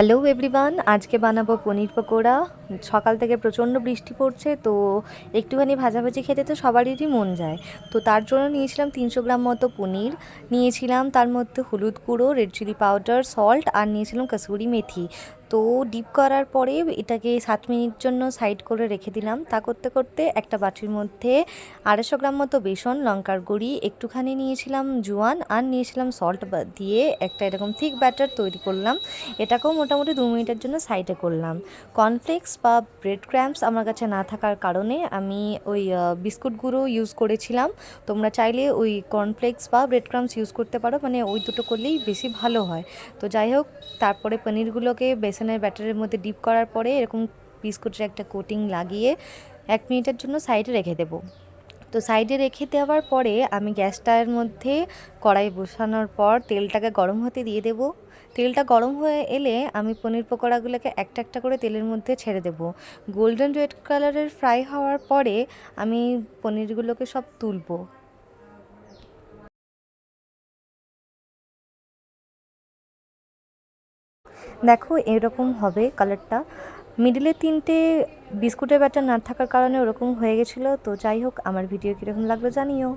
Hello everyone, আজকে বানাবো পনির পকোড়া। সকাল থেকে প্রচণ্ড বৃষ্টি পড়ছে, তো একটুখানি ভাজাভাজি খেতে তো সবারই মন যায়। তো তার জন্য নিয়েছিলাম 300 গ্রাম মতো পনির, নিয়েছিলাম তার মধ্যে হলুদ গুঁড়ো, রেড চিলি পাউডার, সল্ট, আর নিয়েছিলাম কাসুরি মেথি। তো ডিপ করার পরে এটাকে 7 মিনিট জন্য সাইড করে রেখে দিলাম। তা করতে করতে একটা বাটির মধ্যে 250 গ্রাম মতো বেসন, লঙ্কার গুঁড়ি, একটুখানি নিয়েছিলাম জোয়ান, আর নিয়েছিলাম সল্ট দিয়ে একটা এরকম থিক ব্যাটার তৈরি করলাম। এটাকেও মোটামুটি 2 মিনিটের জন্য সাইডে করলাম। কর্নফ্লেক্স বা ব্রেড ক্র্যাম্পস আমার কাছে না থাকার কারণে আমি ওই বিস্কুট গুঁড়ো ইউজ করেছিলাম। তোমরা চাইলে ওই কর্নফ্লেক্স বা ব্রেড ক্রাম্পস ইউজ করতে পারো, মানে ওই দুটো করলেই বেশি ভালো হয়। তো যাই হোক, তারপরে পনিরগুলোকে বেসনের ব্যাটারের মধ্যে ডিপ করার পরে এরকম বিস্কুটের একটা কোটিং লাগিয়ে 1 মিনিটের জন্য সাইডে রেখে দেবো। তো সাইডে রেখে দেওয়ার পরে আমি গ্যাসটার মধ্যে কড়াই বসানোর পর তেলটাকে গরম হতে দিয়ে দেবো। তেলটা গরম হয়ে এলে আমি পনির পকোড়াগুলোকে একটা একটা করে তেলের মধ্যে ছেড়ে দেবো। গোল্ডেন রেড কালারের ফ্রাই হওয়ার পরে আমি পনিরগুলোকে সব তুলবো। দেখো এরকম হবে কালারটা। মিডিলে 3টে বিস্কুটের ব্যাটার না থাকার কারণে ওরকম হয়ে গেছিলো। তো যাই হোক, আমার ভিডিও কীরকম লাগলো জানিও।